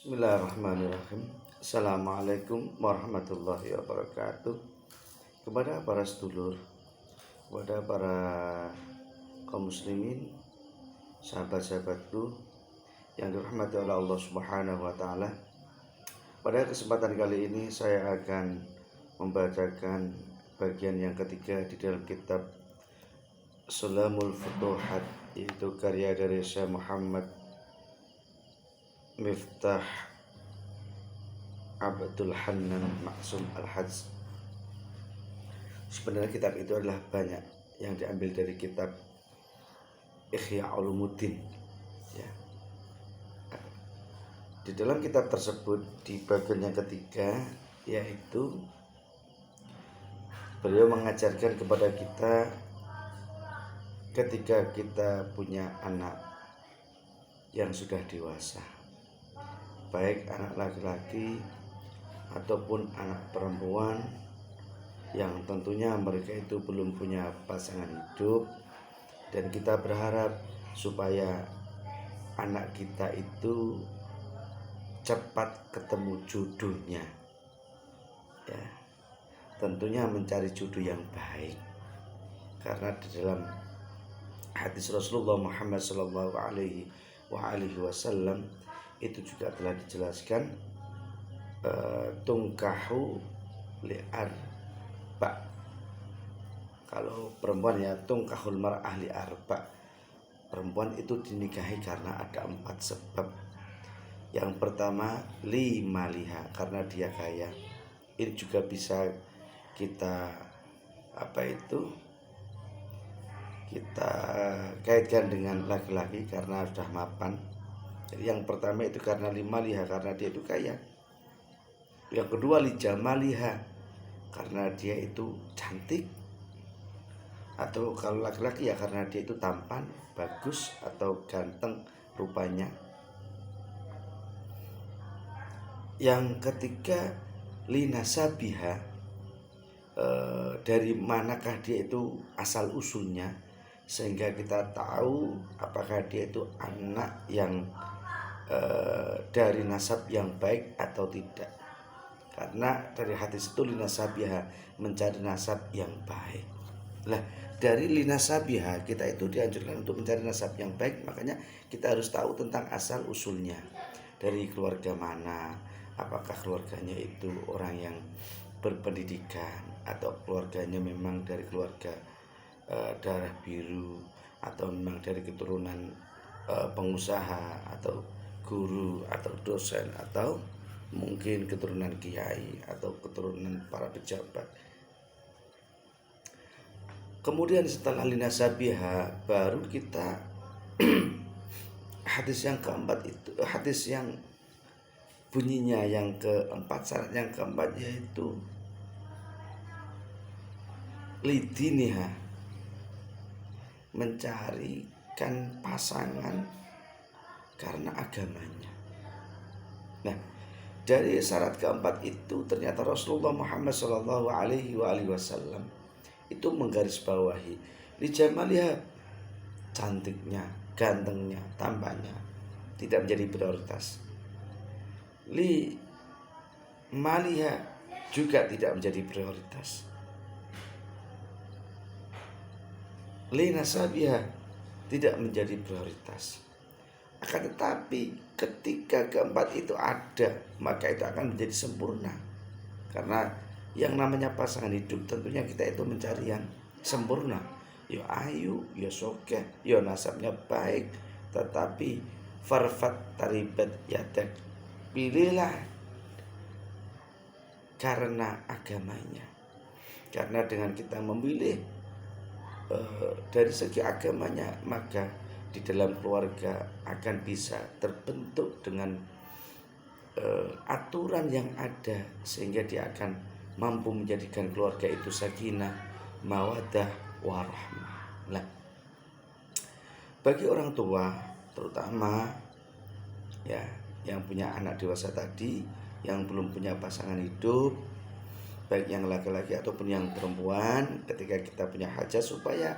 Bismillahirrahmanirrahim. Assalamualaikum warahmatullahi wabarakatuh. Kepada para sedulur, kepada para kaum muslimin, sahabat-sahabatku yang dirahmati oleh Allah Subhanahu wa taala. Pada kesempatan kali ini saya akan membacakan bagian yang ketiga di dalam kitab Sulamul Futuhat, yaitu karya dari Syekh Muhammad Miftah Abdul Hannan Maksum Al-Hajj. Sebenarnya kitab itu adalah banyak yang diambil dari kitab Ihya Ulumuddin ya. Di dalam kitab tersebut di bagian yang ketiga, yaitu beliau mengajarkan kepada kita ketika kita punya anak yang sudah dewasa, baik anak laki-laki ataupun anak perempuan yang tentunya mereka itu belum punya pasangan hidup, dan kita berharap supaya anak kita itu cepat ketemu jodohnya ya. Tentunya mencari jodoh yang baik, karena di dalam hadis Rasulullah Muhammad sallallahu alaihi wasallam itu juga telah dijelaskan, tungkahu li'arba. Kalau perempuan ya tungkahul mar'ah li'arba. Perempuan itu dinikahi karena ada 4 sebab. Yang pertama limaliha, karena dia kaya. Ini juga bisa kita kita kaitkan dengan laki-laki karena sudah mapan. Jadi yang pertama itu karena limaliha, karena dia itu kaya. Yang kedua lijamaliha, karena dia itu cantik. Atau kalau laki-laki ya karena dia itu tampan, bagus atau ganteng rupanya. Yang ketiga linasabiha, dari manakah dia itu asal usulnya, sehingga kita tahu apakah dia itu anak yang dari nasab yang baik atau tidak. Karena dari hadis itu linasabiha, mencari nasab yang baik. Nah, dari linasabiha kita itu dianjurkan untuk mencari nasab yang baik, makanya kita harus tahu tentang asal usulnya. Dari keluarga mana, apakah keluarganya itu orang yang berpendidikan atau keluarganya memang dari keluarga darah biru, atau memang dari keturunan pengusaha atau guru atau dosen, atau mungkin keturunan kiai atau keturunan para pejabat. Kemudian setelah linasabiha baru kita hadis yang keempat itu, hadis yang bunyinya yang keempat, syarat yang keempat yaitu lidiniha, mencarikan pasangan karena agamanya. Nah, dari syarat keempat itu ternyata Rasulullah Muhammad sallallahu alaihi wasallam itu menggarisbawahi lijamaliha, cantiknya, gantengnya, tampannya tidak menjadi prioritas. Li maliha juga tidak menjadi prioritas. Li nasabiha tidak menjadi prioritas. Akan tetapi ketika keempat itu ada, maka itu akan menjadi sempurna. Karena yang namanya pasangan hidup tentunya kita itu mencari yang sempurna. Yo ayu, yo sokeh, yo nasabnya baik, tetapi farfat taribat yadak, pilihlah karena agamanya. Karena dengan kita memilih dari segi agamanya, maka di dalam keluarga akan bisa terbentuk dengan aturan yang ada, sehingga dia akan mampu menjadikan keluarga itu sakinah, mawaddah, warahmah. Nah, bagi orang tua terutama ya yang punya anak dewasa tadi, yang belum punya pasangan hidup, baik yang laki-laki ataupun yang perempuan, ketika kita punya hajat supaya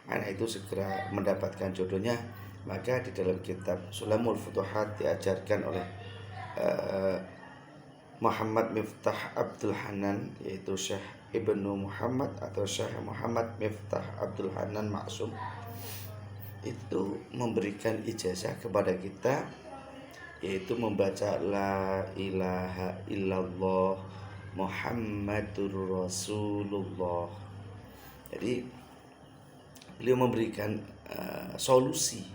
anak itu segera mendapatkan jodohnya, maka di dalam kitab Sulamul Futuhat diajarkan oleh eh, Muhammad Miftah Abdul Hanan, yaitu Syekh Ibnu Muhammad atau Syekh Muhammad Miftah Abdul Hanan Maksum, itu memberikan ijazah kepada kita, yaitu membaca la ilaha illallah Muhammadur Rasulullah. Jadi beliau memberikan solusi,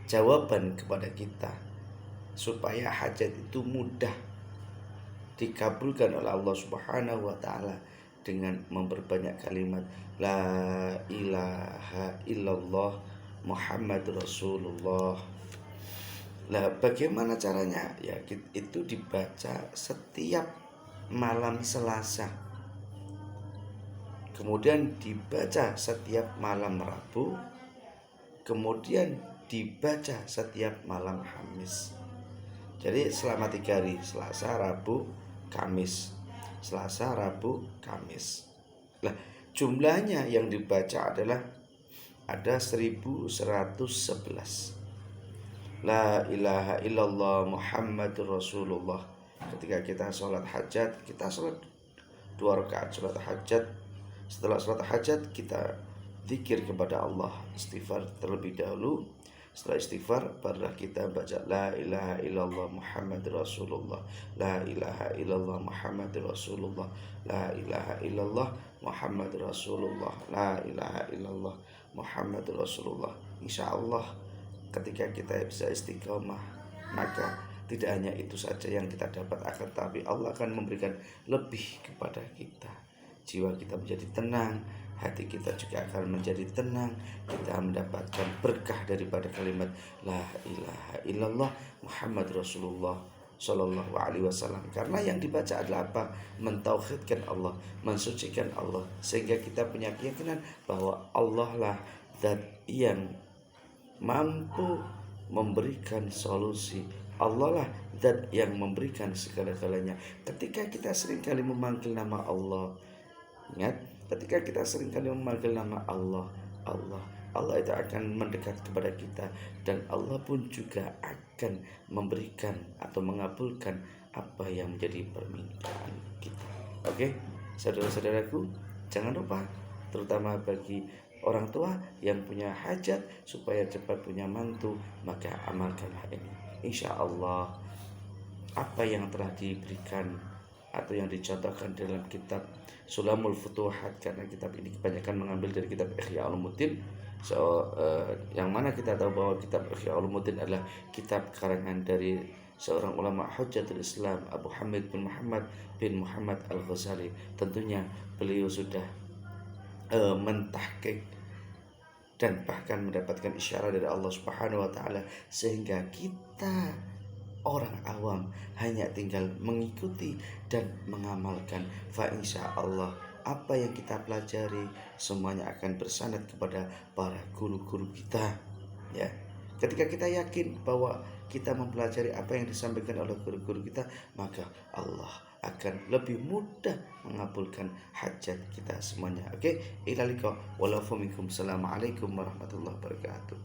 jawaban kepada kita supaya hajat itu mudah dikabulkan oleh Allah Subhanahu wa taala dengan memperbanyak kalimat la ilaha illallah Muhammad Rasulullah. Lah bagaimana caranya? Ya itu dibaca setiap malam Selasa. Kemudian dibaca setiap malam Rabu. Kemudian dibaca setiap malam Kamis. Jadi selama 3 hari, Selasa, Rabu, Kamis. Selasa, Rabu, Kamis. Nah, jumlahnya yang dibaca adalah ada 1111. La ilaha illallah Muhammadur Rasulullah. Ketika kita sholat hajat, kita sholat 2 rakaat sholat hajat. Setelah sholat hajat kita zikir kepada Allah, istighfar terlebih dahulu. Setelah istighfar barulah kita baca la ilaha illallah Muhammadur Rasulullah, la ilaha illallah Muhammadur Rasulullah, la ilaha illallah Muhammadur Rasulullah, la ilaha illallah Muhammadur Rasulullah. Insyaallah ketika kita bisa istiqomah, maka tidak hanya itu saja yang kita dapat, akan tapi Allah akan memberikan lebih kepada kita. Jiwa kita menjadi tenang, hati kita juga akan menjadi tenang. Kita mendapatkan berkah daripada kalimat la ilaha illallah Muhammad Rasulullah Sallallahu Alaihi Wasallam. Karena yang dibaca adalah apa? Mentauhidkan Allah, mensucikan Allah, sehingga kita punya keyakinan bahwa Allah lah zat yang mampu memberikan solusi. Allah lah zat yang memberikan segala-galanya. Ketika kita seringkali memanggil nama Allah, ingat, ketika kita seringkali memanggil nama Allah, Allah itu akan mendekat kepada kita, dan Allah pun juga akan memberikan atau mengabulkan apa yang menjadi permintaan kita. Oke, saudara-saudaraku, jangan lupa, terutama bagi orang tua yang punya hajat supaya cepat punya mantu, maka amalkanlah ini. Insya Allah apa yang telah diberikan atau yang dicontohkan dalam kitab Sulamul Futuhat, karena kitab ini kebanyakan mengambil dari kitab Ihya Ulumuddin, yang mana kita tahu bahwa kitab Ihya Ulumuddin adalah kitab karangan dari seorang ulama Hujjatul Islam, Abu Hamid bin Muhammad Al-Ghazali. Tentunya beliau sudah mentahqiq dan bahkan mendapatkan isyarat dari Allah Subhanahu wa taala, sehingga kita orang awam hanya tinggal mengikuti dan mengamalkan. Fa insya Allah apa yang kita pelajari semuanya akan bersanad kepada para guru-guru kita, ya. Ketika kita yakin bahwa kita mempelajari apa yang disampaikan oleh guru-guru kita, maka Allah akan lebih mudah mengabulkan hajat kita semuanya. Oke, ila liqa wala fumikum. Assalamualaikum warahmatullahi wabarakatuh.